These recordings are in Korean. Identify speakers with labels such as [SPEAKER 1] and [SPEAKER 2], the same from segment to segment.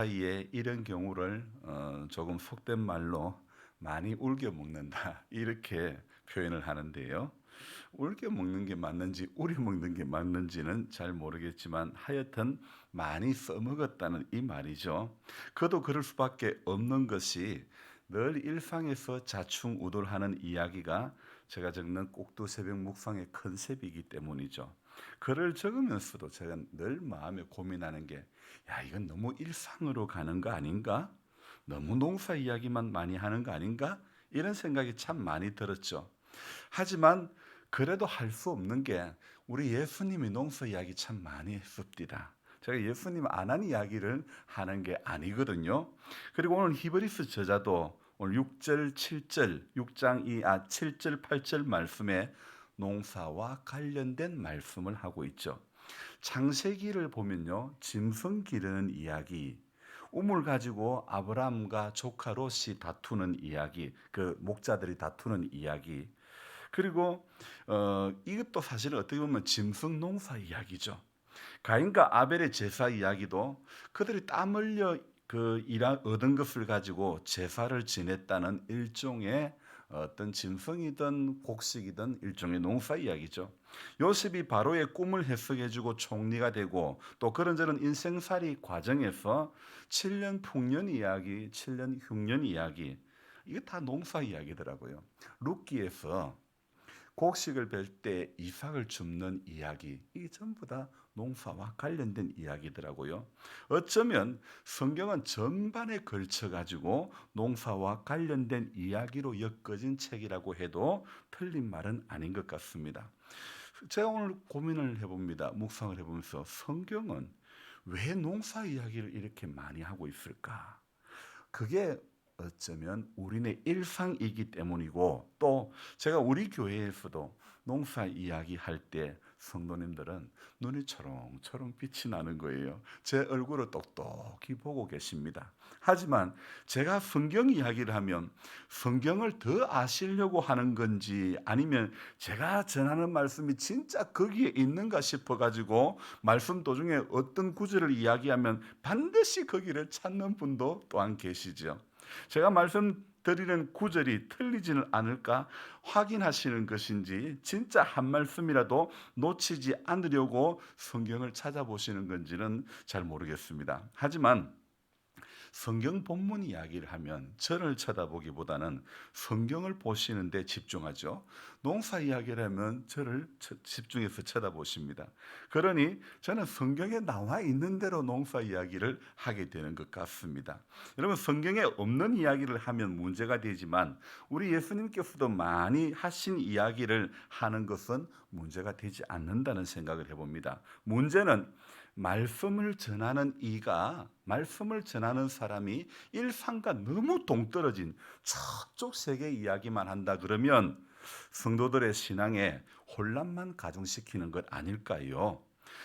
[SPEAKER 1] 사이에 이런 경우를 조금 속된 말로 많이 울겨 먹는다 이렇게 표현을 하는데요. 울겨 먹는 게 맞는지 우려 먹는 게 맞는지는 잘 모르겠지만 하여튼 많이 써먹었다는 이 말이죠. 그도 그럴 수밖에 없는 것이 늘 일상에서 자충우돌하는 이야기가 제가 적는 꼭두새벽 묵상의 컨셉이기 때문이죠. 글을 적으면서도 제가 늘 마음에 고민하는 게, 야, 이건 너무 일상으로 가는 거 아닌가? 너무 농사 이야기만 많이 하는 거 아닌가? 이런 생각이 참 많이 들었죠. 하지만 그래도 할 수 없는 게, 우리 예수님이 농사 이야기 참 많이 했습니다. 제가 예수님 안 한 이야기를 하는 게 아니거든요. 그리고 오늘 히브리스 저자도 오늘 6절, 7절, 7절, 8절 말씀에 농사와 관련된 말씀을 하고 있죠. 창세기를 보면요, 짐승 기르는 이야기, 우물 가지고 아브라함과 조카 롯이 다투는 이야기, 그 목자들이 다투는 이야기, 그리고 이것도 사실은 어떻게 보면 짐승 농사 이야기죠. 가인과 아벨의 제사 이야기도 그들이 땀 흘려 얻은 것을 가지고 제사를 지냈다는 일종의 어떤 짐승이든 곡식이든 일종의 농사 이야기죠. 요셉이 바로의 꿈을 해석해주고 총리가 되고 또 그런저런 인생살이 과정에서 7년 풍년 이야기, 7년 흉년 이야기, 이게 다 농사 이야기더라고요. 룻기에서 곡식을 벨 때 이삭을 줍는 이야기, 이게 전부 다 농사와 관련된 이야기더라고요. 어쩌면 성경은 전반에 걸쳐 가지고 농사와 관련된 이야기로 엮어진 책이라고 해도 틀린 말은 아닌 것 같습니다. 제가 오늘 고민을 해봅니다. 묵상을 해보면서 성경은 왜 농사 이야기를 이렇게 많이 하고 있을까? 그게 어쩌면 우리네 일상이기 때문이고, 또 제가 우리 교회에서도 농사 이야기할 때 성도님들은 눈이 초롱초롱 빛이 나는 거예요. 제 얼굴을 똑똑히 보고 계십니다. 하지만 제가 성경 이야기를 하면 성경을 더 아시려고 하는 건지, 아니면 제가 전하는 말씀이 진짜 거기에 있는가 싶어 가지고 말씀 도중에 어떤 구절을 이야기하면 반드시 거기를 찾는 분도 또한 계시죠. 제가 말씀드리는 구절이 틀리지는 않을까 확인하시는 것인지, 진짜 한 말씀이라도 놓치지 않으려고 성경을 찾아보시는 건지는 잘 모르겠습니다. 하지만 성경 본문 이야기를 하면 저를 쳐다보기보다는 성경을 보시는 데 집중하죠. 농사 이야기를 하면 저를 집중해서 쳐다보십니다. 그러니 저는 성경에 나와 있는 대로 농사 이야기를 하게 되는 것 같습니다. 여러분, 성경에 없는 이야기를 하면 문제가 되지만 우리 예수님께서도 많이 하신 이야기를 하는 것은 문제가 되지 않는다는 생각을 해봅니다. 문제는 말씀을 전하는 말씀을 전하는 사람이 일상과 너무 동떨어진 저쪽 세계 이야기만 한다 그러면 성도들의 신앙에 혼란만 가중시키는 것 아닐까요?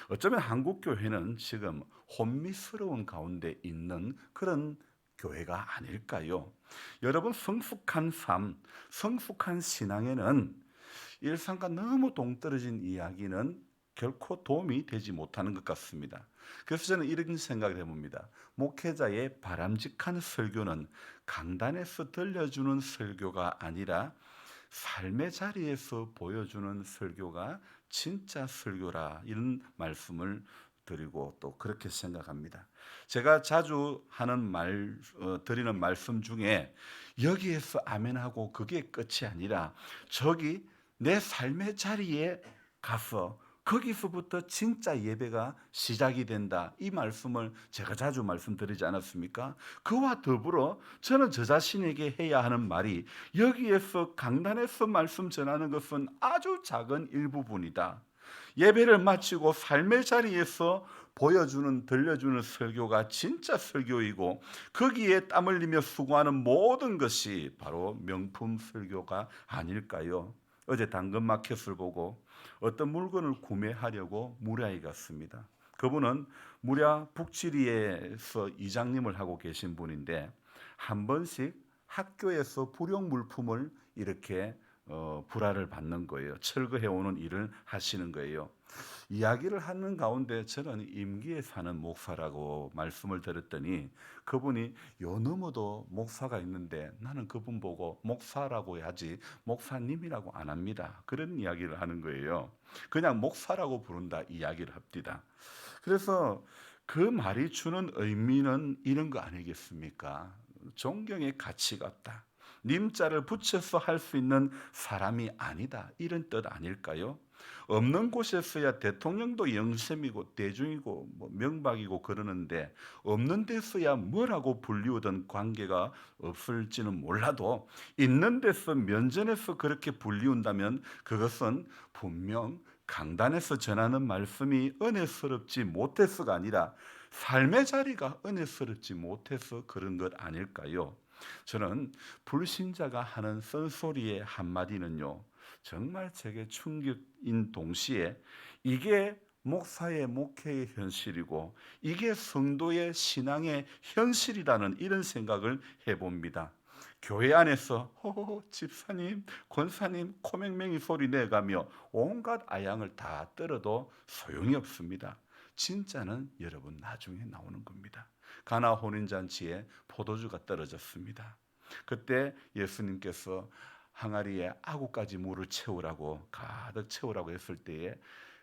[SPEAKER 1] 어쩌면 한국 교회는 지금 혼미스러운 가운데 있는 그런 교회가 아닐까요? 여러분, 성숙한 삶, 성숙한 신앙에는 일상과 너무 동떨어진 이야기는 결코 도움이 되지 못하는 것 같습니다. 그래서 저는 이런 생각을 해봅니다. 목회자의 바람직한 설교는 강단에서 들려주는 설교가 아니라 삶의 자리에서 보여주는 설교가 진짜 설교라, 이런 말씀을 드리고 또 그렇게 생각합니다. 제가 자주 드리는 말씀 중에 여기에서 아멘하고 그게 끝이 아니라 저기 내 삶의 자리에 가서 거기서부터 진짜 예배가 시작이 된다, 이 말씀을 제가 자주 말씀드리지 않았습니까? 그와 더불어 저는 저 자신에게 해야 하는 말이, 여기에서 강단에서 말씀 전하는 것은 아주 작은 일부분이다. 예배를 마치고 삶의 자리에서 들려주는 설교가 진짜 설교이고, 거기에 땀 흘리며 수고하는 모든 것이 바로 명품 설교가 아닐까요? 어제 당근마켓을 보고 어떤 물건을 구매하려고 무랴에 갔습니다. 그분은 무랴 북지리에서 이장님을 하고 계신 분인데, 한 번씩 학교에서 불용 물품을 이렇게 불화를 받는 거예요. 철거해 오는 일을 하시는 거예요. 이야기를 하는 가운데 저는 임기에 사는 목사라고 말씀을 드렸더니 그분이 요 너머도 목사가 있는데 나는 그분 보고 목사라고 해야지 목사님이라고 안 합니다. 그런 이야기를 하는 거예요. 그냥 목사라고 부른다 이야기를 합니다. 그래서 그 말이 주는 의미는 이런 거 아니겠습니까? 존경의 가치가 없다. 님자를 붙여서 할 수 있는 사람이 아니다. 이런 뜻 아닐까요? 없는 곳에서야 대통령도 영sem이고 대중이고 뭐 명박이고 그러는데 없는 데서야 뭐라고 불리우던 관계가 없을지는 몰라도 있는 데서 면전에서 그렇게 불리운다면 그것은 분명 강단에서 전하는 말씀이 은혜스럽지 못해서가 아니라 삶의 자리가 은혜스럽지 못해서 그런 것 아닐까요? 저는 불신자가 하는 쓴소리의 한마디는요, 정말 제게 충격인 동시에 이게 목사의 목회의 현실이고 이게 성도의 신앙의 현실이라는 이런 생각을 해봅니다. 교회 안에서 호호호 집사님, 권사님 코맹맹이 소리 내가며 온갖 아양을 다 떨어도 소용이 없습니다. 진짜는 여러분 나중에 나오는 겁니다. 가나 혼인잔치에 포도주가 떨어졌습니다. 그때 예수님께서 항아리에 아구까지 물을 채우라고 가득 채우라고 했을 때에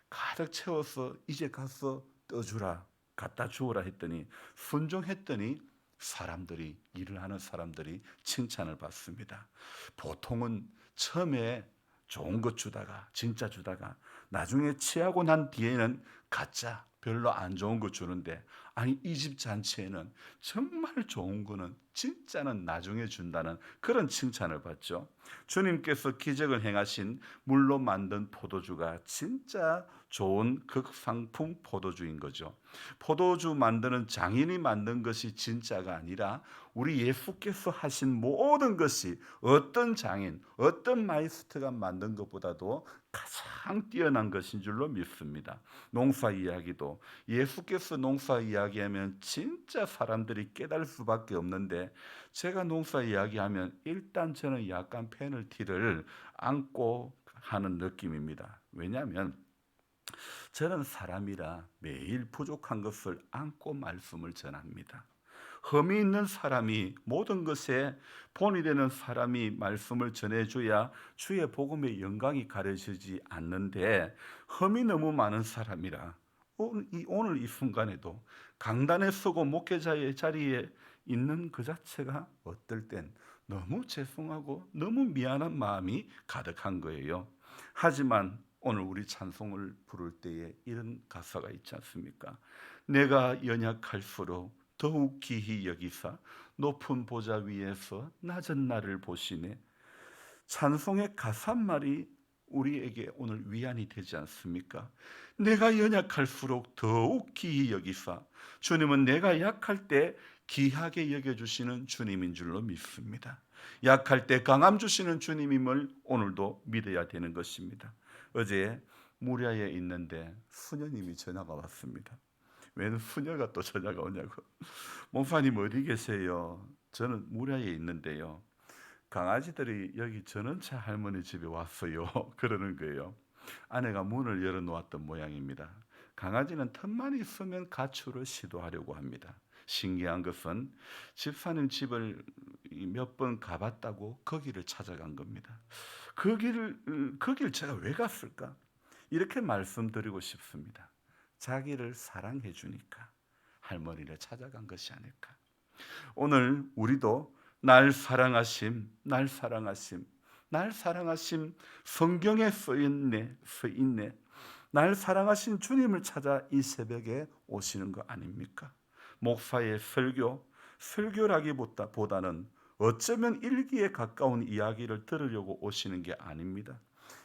[SPEAKER 1] 가득 채워서 이제 가서 떠주라 갖다 주어라 했더니 순종했더니 사람들이 일을 하는 사람들이 칭찬을 받습니다. 보통은 처음에 좋은 것 주다가 진짜 주다가 나중에 취하고 난 뒤에는 가짜 별로 안 좋은 거 주는데 아니 이 집 잔치에는 정말 좋은 거는 진짜는 나중에 준다는 그런 칭찬을 받죠. 주님께서 기적을 행하신 물로 만든 포도주가 진짜 좋은 극상품 포도주인 거죠. 포도주 만드는 장인이 만든 것이 진짜가 아니라 우리 예수께서 하신 모든 것이 어떤 장인, 어떤 마이스터가 만든 것보다도 가장 뛰어난 것인 줄로 믿습니다. 농사 이야기도 예수께서 농사 이야기하면 진짜 사람들이 깨달을 수밖에 없는데 제가 농사 이야기하면 일단 저는 약간 페널티를 안고 하는 느낌입니다. 왜냐하면 저는 사람이라 매일 부족한 것을 안고 말씀을 전합니다. 흠이 있는 사람이 모든 것에 본이 되는 사람이 말씀을 전해줘야 주의 복음의 영광이 가려지지 않는데 흠이 너무 많은 사람이라 오늘 이 순간에도 강단에 서고 목회자의 자리에 있는 그 자체가 어떨 땐 너무 죄송하고 너무 미안한 마음이 가득한 거예요. 하지만 오늘 우리 찬송을 부를 때에 이런 가사가 있지 않습니까? 내가 연약할수록 더욱 기히 여기사 높은 보좌 위에서 낮은 나를 보시네. 찬송의 가사말이 우리에게 오늘 위안이 되지 않습니까? 내가 연약할수록 더욱 기히 여기사 주님은 내가 약할 때 귀하게 여겨주시는 주님인 줄로 믿습니다. 약할 때 강함 주시는 주님임을 오늘도 믿어야 되는 것입니다. 어제 무리아에 있는데 수녀님이 전화가 왔습니다. 왜 수녀가 또 전화가 오냐고. 목사님 어디 계세요? 저는 무리아에 있는데요. 강아지들이 여기 전원차 할머니 집에 왔어요. 그러는 거예요. 아내가 문을 열어놓았던 모양입니다. 강아지는 틈만 있으면 가출을 시도하려고 합니다. 신기한 것은 집사님 집을 몇 번 가봤다고 거기를 찾아간 겁니다. 거기를 제가 왜 갔을까? 이렇게 말씀드리고 싶습니다. 자기를 사랑해 주니까 할머니를 찾아간 것이 아닐까. 오늘 우리도 날 사랑하심, 날 사랑하심, 날 사랑하심 성경에 써있네. 날 사랑하신 주님을 찾아 이 새벽에 오시는 거 아닙니까? 목사의 설교라기보다는 어쩌면 일기에 가까운 이야기를 들으려고 오시는 게 아닙니다.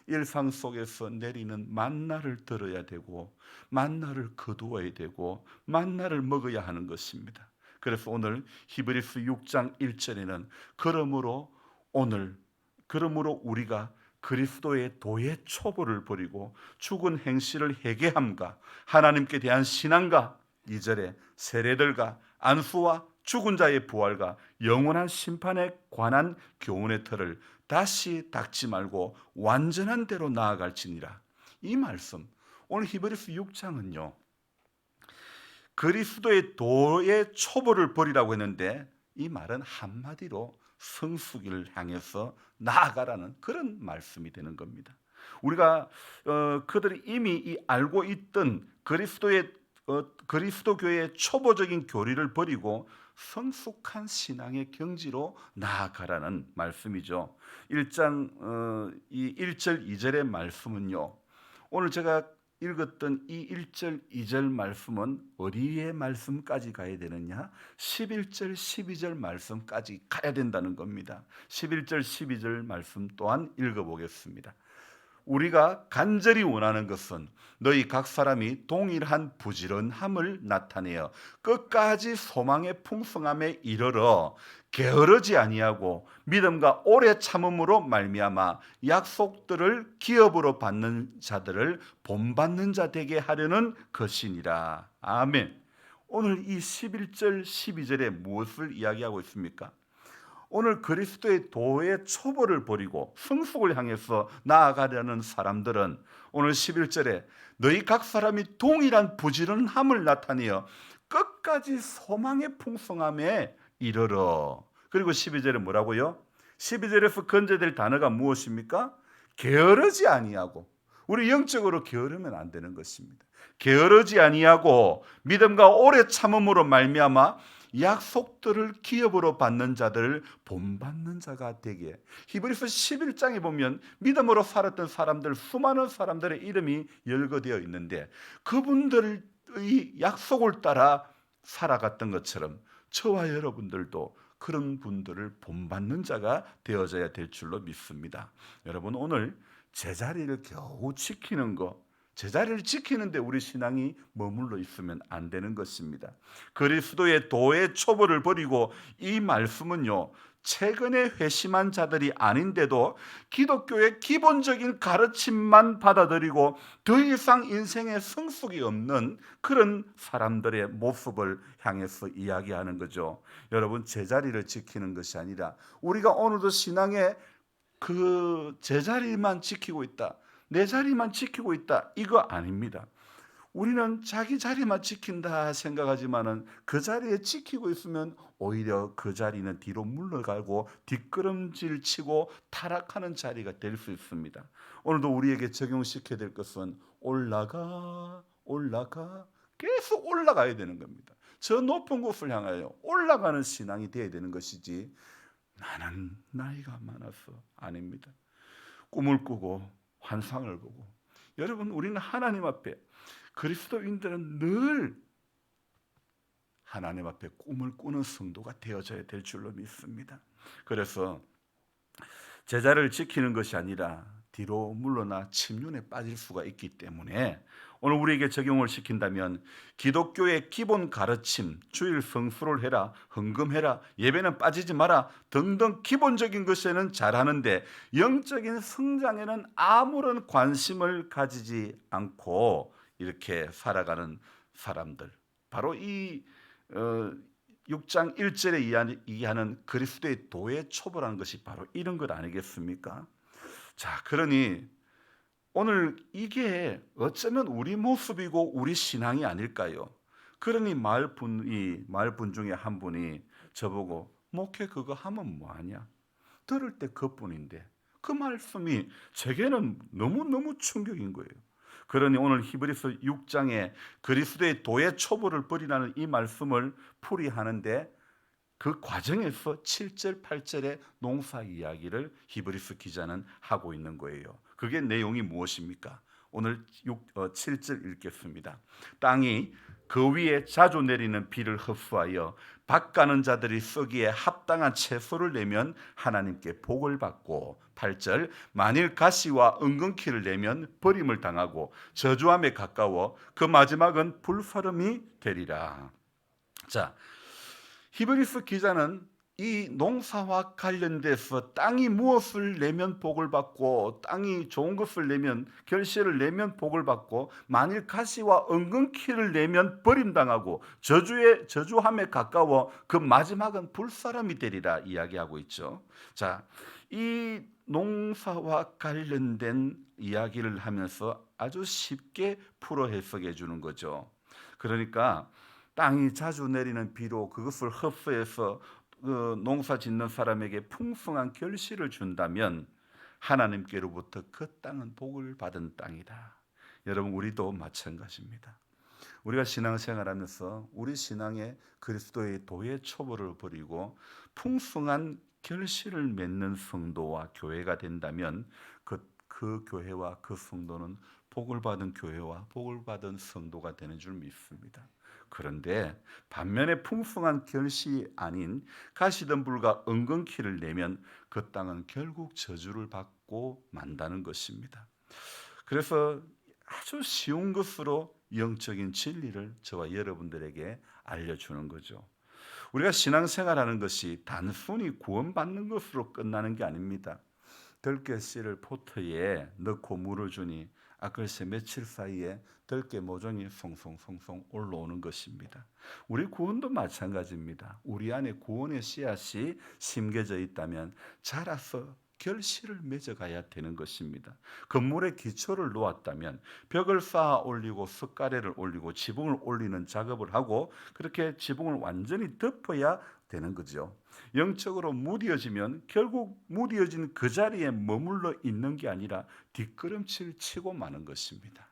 [SPEAKER 1] 일상 속에서 내리는 만나를 들어야 되고 만나를 거두어야 되고 만나를 먹어야 하는 것입니다. 그래서 오늘 히브리서 6장 1절에는 그러므로 우리가 그리스도의 도의 초보를 버리고 죽은 행실을 회개함과 하나님께 대한 신앙과 2절에 세례들과 안수와 죽은 자의 부활과 영원한 심판에 관한 교훈의 틀을 다시 닦지 말고 완전한 대로 나아갈지니라. 이 말씀, 오늘 히브리서 6장은요 그리스도의 도의 초보를 버리라고 했는데, 이 말은 한마디로 성숙을 향해서 나아가라는 그런 말씀이 되는 겁니다. 우리가 그들이 이미 알고 있던 그리스도 교회의 초보적인 교리를 버리고 성숙한 신앙의 경지로 나아가라는 말씀이죠. 1장 이 1절 2절의 말씀은요, 오늘 제가 읽었던 이 1절 2절 말씀은 어디의 말씀까지 가야 되느냐? 11절 12절 말씀까지 가야 된다는 겁니다. 11절 12절 말씀 또한 읽어보겠습니다. 우리가 간절히 원하는 것은 너희 각 사람이 동일한 부지런함을 나타내어 끝까지 소망의 풍성함에 이르러 게으르지 아니하고 믿음과 오래 참음으로 말미암아 약속들을 기업으로 받는 자들을 본받는 자 되게 하려는 것이니라. 아멘. 오늘 이 11절 12절에 무엇을 이야기하고 있습니까? 오늘 그리스도의 도의 초보를 버리고 성숙을 향해서 나아가려는 사람들은 오늘 11절에 너희 각 사람이 동일한 부지런함을 나타내어 끝까지 소망의 풍성함에 이르러. 그리고 12절에 뭐라고요? 12절에서 건져될 단어가 무엇입니까? 게으르지 아니하고. 우리 영적으로 게으르면 안 되는 것입니다. 게으르지 아니하고 믿음과 오래 참음으로 말미암아 약속들을 기업으로 받는 자들을 본받는 자가 되게. 히브리서 11장에 보면 믿음으로 살았던 사람들, 수많은 사람들의 이름이 열거되어 있는데 그분들의 약속을 따라 살아갔던 것처럼 저와 여러분들도 그런 분들을 본받는 자가 되어져야 될 줄로 믿습니다. 여러분, 오늘 제자리를 겨우 지키는 거, 제자리를 지키는데 우리 신앙이 머물러 있으면 안 되는 것입니다. 그리스도의 도의 초보를 버리고, 이 말씀은요 최근에 회심한 자들이 아닌데도 기독교의 기본적인 가르침만 받아들이고 더 이상 인생에 성숙이 없는 그런 사람들의 모습을 향해서 이야기하는 거죠. 여러분, 제자리를 지키는 것이 아니라 우리가 오늘도 신앙의 그 제자리만 지키고 있다, 내 자리만 지키고 있다, 이거 아닙니다. 우리는 자기 자리만 지킨다 생각하지만은 그 자리에 지키고 있으면 오히려 그 자리는 뒤로 물러가고 뒷걸음질 치고 타락하는 자리가 될 수 있습니다. 오늘도 우리에게 적용시켜야 될 것은 올라가 계속 올라가야 되는 겁니다. 저 높은 곳을 향하여 올라가는 신앙이 되어야 되는 것이지, 나는 나이가 많아서 아닙니다. 꿈을 꾸고 환상을 보고. 여러분, 우리는 하나님 앞에, 그리스도인들은 늘 하나님 앞에 꿈을 꾸는 성도가 되어져야 될 줄로 믿습니다. 그래서 제자를 지키는 것이 아니라 뒤로 물러나 침륜에 빠질 수가 있기 때문에 오늘 우리에게 적용을 시킨다면 기독교의 기본 가르침, 주일 성수를 해라, 헌금해라, 예배는 빠지지 마라 등등 기본적인 것에는 잘하는데 영적인 성장에는 아무런 관심을 가지지 않고 이렇게 살아가는 사람들, 바로 이 6장 1절에 이야기하는 그리스도의 도의 초보라는 것이 바로 이런 것 아니겠습니까? 자, 그러니 오늘 이게 어쩌면 우리 모습이고 우리 신앙이 아닐까요? 그러니 마을 분 중에 한 분이 저보고 목회 그거 하면 뭐하냐? 들을 때 그뿐인데, 그 말씀이 제게는 너무너무 충격인 거예요. 그러니 오늘 히브리서 6장에 그리스도의 도의 초보를 버리라는 이 말씀을 풀이하는데 그 과정에서 7절 8절의 농사 이야기를 히브리서 기자는 하고 있는 거예요. 그게 내용이 무엇입니까? 오늘 7절 읽겠습니다. 땅이 그 위에 자주 내리는 비를 흡수하여 밭 가는 자들이 쓰기에 합당한 채소를 내면 하나님께 복을 받고, 8절 만일 가시와 은근키를 내면 버림을 당하고 저주함에 가까워 그 마지막은 불사름이 되리라. 자, 히브리서 기자는 이 농사와 관련돼서 땅이 무엇을 내면 복을 받고 땅이 좋은 것을 내면 결실을 내면 복을 받고 만일 가시와 엉겅퀴를 내면 버림당하고 저주함에 가까워 그 마지막은 불사람이 되리라 이야기하고 있죠. 자, 이 농사와 관련된 이야기를 하면서 아주 쉽게 풀어 해석해 주는 거죠. 그러니까 땅이 자주 내리는 비로 그것을 흡수해서 그 농사 짓는 사람에게 풍성한 결실을 준다면 하나님께로부터 그 땅은 복을 받은 땅이다. 여러분, 우리도 마찬가지입니다. 우리가 신앙생활하면서 우리 신앙에 그리스도의 도의 초보를 버리고 풍성한 결실을 맺는 성도와 교회가 된다면 그 교회와 그 성도는 복을 받은 교회와 복을 받은 성도가 되는 줄 믿습니다. 그런데 반면에 풍성한 결실이 아닌 가시덤불과 엉겅퀴를 내면 그 땅은 결국 저주를 받고 만다는 것입니다. 그래서 아주 쉬운 것으로 영적인 진리를 저와 여러분들에게 알려주는 거죠. 우리가 신앙생활하는 것이 단순히 구원받는 것으로 끝나는 게 아닙니다. 들깨 씨를 포트에 넣고 물을 주니 글쎄 며칠 사이에 들깨 모종이 송송송송 올라오는 것입니다. 우리 구원도 마찬가지입니다. 우리 안에 구원의 씨앗이 심겨져 있다면 자라서 결실을 맺어가야 되는 것입니다. 건물의 기초를 놓았다면 벽을 쌓아 올리고 석가래를 올리고 지붕을 올리는 작업을 하고 그렇게 지붕을 완전히 덮어야 되는 거죠. 영적으로 무뎌지면 결국 무뎌진 그 자리에 머물러 있는 게 아니라 뒷걸음질 치고 마는 것입니다.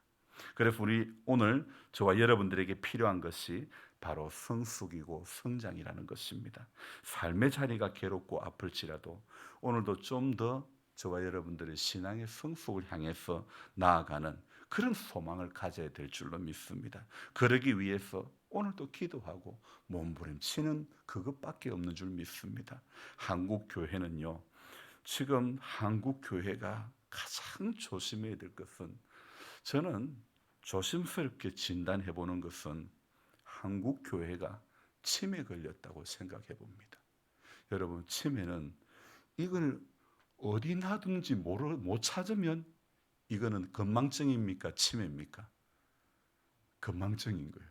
[SPEAKER 1] 그래서 우리 오늘 저와 여러분들에게 필요한 것이 바로 성숙이고 성장이라는 것입니다. 삶의 자리가 괴롭고 아플지라도 오늘도 좀 더 저와 여러분들의 신앙의 성숙을 향해서 나아가는 그런 소망을 가져야 될 줄로 믿습니다. 그러기 위해서 오늘도 기도하고 몸부림치는 그것밖에 없는 줄 믿습니다. 한국 교회는요, 지금 한국 교회가 가장 조심해야 될 것은, 저는 조심스럽게 진단해 보는 것은 한국 교회가 치매 걸렸다고 생각해 봅니다. 여러분, 치매는 이걸 어디 놔둔지 못 찾으면 이거는 건망증입니까? 치매입니까? 건망증인 거예요.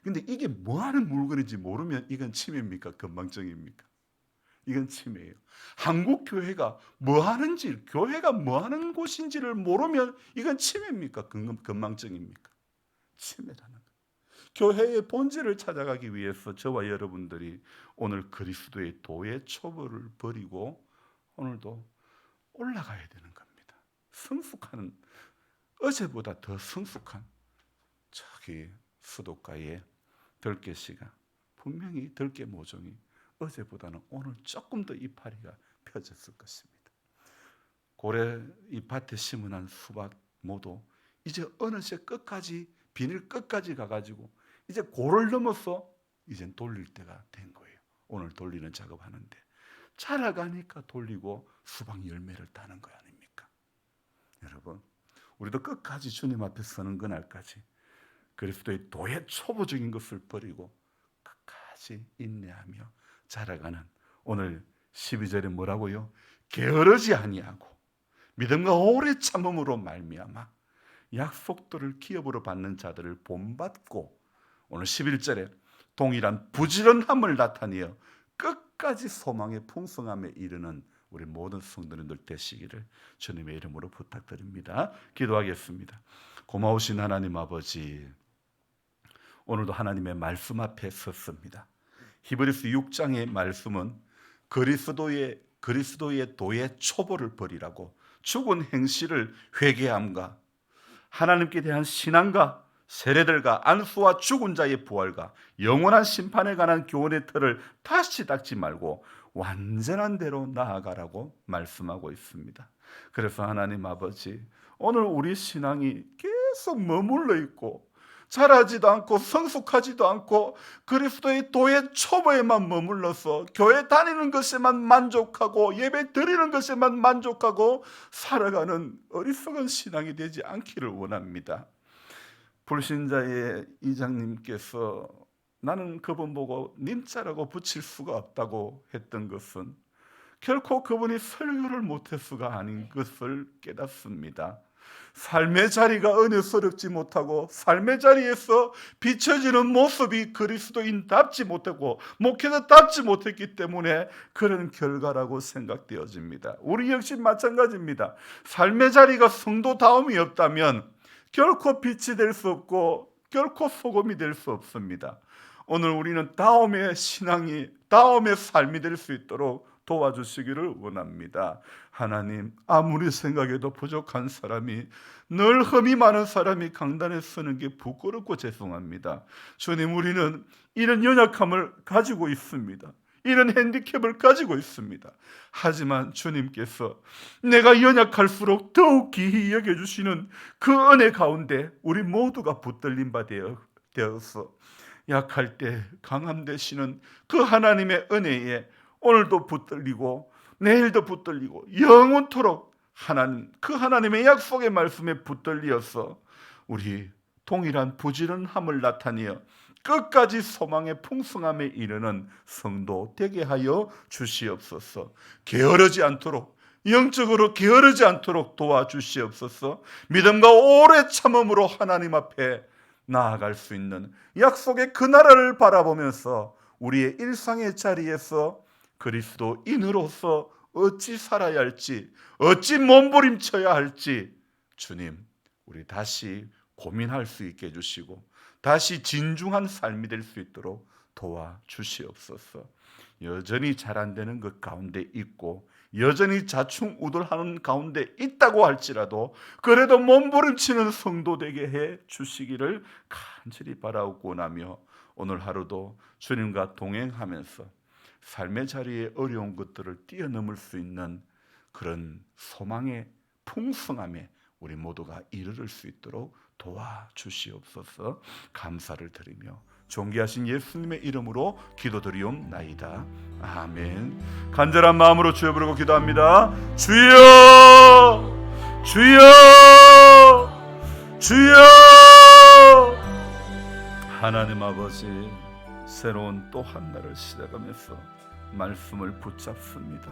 [SPEAKER 1] 근데 이게 뭐 하는 물건인지 모르면 이건 치매입니까? 건망증입니까? 이건 치매예요. 한국 교회가 뭐 하는지, 교회가 뭐 하는 곳인지를 모르면 이건 치매입니까? 건망증입니까? 치매라는 거예요. 교회의 본질을 찾아가기 위해서 저와 여러분들이 오늘 그리스도의 도의 초보를 버리고 오늘도 올라가야 되는 겁니다. 성숙하는, 어제보다 더 성숙한 저기 수도가의 들깨씨가 분명히 들깨 모종이 어제보다는 오늘 조금 더 이파리가 펴졌을 것입니다. 고래 이 밭에 심은 수박 모두 이제 어느새 끝까지 비닐 끝까지 가가지고 이제 고를 넘어서 이젠 돌릴 때가 된 거예요. 오늘 돌리는 작업하는데 자라가니까 돌리고 수박 열매를 따는 거 아닙니까? 여러분, 우리도 끝까지 주님 앞에 서는 그날까지 그리스도의 도의 초보적인 것을 버리고 끝까지 인내하며 자라가는, 오늘 12절에 뭐라고요? 게으르지 아니하고 믿음과 오래 참음으로 말미암아 약속들을 기업으로 받는 자들을 본받고, 오늘 11절에 동일한 부지런함을 나타내어 끝까지 소망의 풍성함에 이르는 우리 모든 성도님들 되시기를 주님의 이름으로 부탁드립니다. 기도하겠습니다. 고마우신 하나님 아버지, 오늘도 하나님의 말씀 앞에 섰습니다. 히브리서 6장의 말씀은 그리스도의 도의 초보를 버리라고, 죽은 행실을 회개함과 하나님께 대한 신앙과 세례들과 안수와 죽은 자의 부활과 영원한 심판에 관한 교훈의 틀을 다시 닦지 말고 완전한 대로 나아가라고 말씀하고 있습니다. 그래서 하나님 아버지, 오늘 우리 신앙이 계속 머물러 있고 자라지도 않고 성숙하지도 않고 그리스도의 도의 초보에만 머물러서 교회 다니는 것에만 만족하고 예배 드리는 것에만 만족하고 살아가는 어리석은 신앙이 되지 않기를 원합니다. 불신자의 이장님께서 나는 그분 보고 님자라고 붙일 수가 없다고 했던 것은 결코 그분이 설교를 못했수가 아닌 것을 깨닫습니다. 삶의 자리가 은혜스럽지 못하고 삶의 자리에서 비춰지는 모습이 그리스도인답지 못하고 목회자답지 못했기 때문에 그런 결과라고 생각되어집니다. 우리 역시 마찬가지입니다. 삶의 자리가 성도다움이 없다면 결코 빛이 될 수 없고 결코 소금이 될 수 없습니다. 오늘 우리는 다음의 신앙이, 다음의 삶이 될 수 있도록 도와주시기를 원합니다. 하나님, 아무리 생각해도 부족한 사람이, 늘 흠이 많은 사람이 강단에 서는 게 부끄럽고 죄송합니다. 주님, 우리는 이런 연약함을 가지고 있습니다. 이런 핸디캡을 가지고 있습니다. 하지만 주님께서 내가 연약할수록 더욱 기히 여겨주시는 그 은혜 가운데 우리 모두가 붙들림 바 되어서 약할 때 강함 되시는 그 하나님의 은혜에 오늘도 붙들리고 내일도 붙들리고 영원토록 그 하나님의 약속의 말씀에 붙들리어서 우리 동일한 부지런함을 나타내어 끝까지 소망의 풍성함에 이르는 성도 되게 하여 주시옵소서. 게으르지 않도록, 영적으로 게으르지 않도록 도와주시옵소서. 믿음과 오래 참음으로 하나님 앞에 나아갈 수 있는 약속의 그 나라를 바라보면서 우리의 일상의 자리에서 그리스도인으로서 어찌 살아야 할지, 어찌 몸부림쳐야 할지 주님, 우리 다시 고민할 수 있게 해주시고 다시 진중한 삶이 될 수 있도록 도와주시옵소서. 여전히 잘 안 되는 것 가운데 있고 여전히 자충우돌하는 가운데 있다고 할지라도 그래도 몸부림치는 성도 되게 해 주시기를 간절히 바라고 원하며 오늘 하루도 주님과 동행하면서 삶의 자리에 어려운 것들을 뛰어넘을 수 있는 그런 소망의 풍성함에 우리 모두가 이르를 수 있도록 도와주시옵소서. 감사를 드리며 존귀하신 예수님의 이름으로 기도드리옵나이다. 아멘. 간절한 마음으로 주여 부르고 기도합니다. 주여, 주여, 주여. 하나님 아버지, 새로운 또 한 날을 시작하면서 말씀을 붙잡습니다.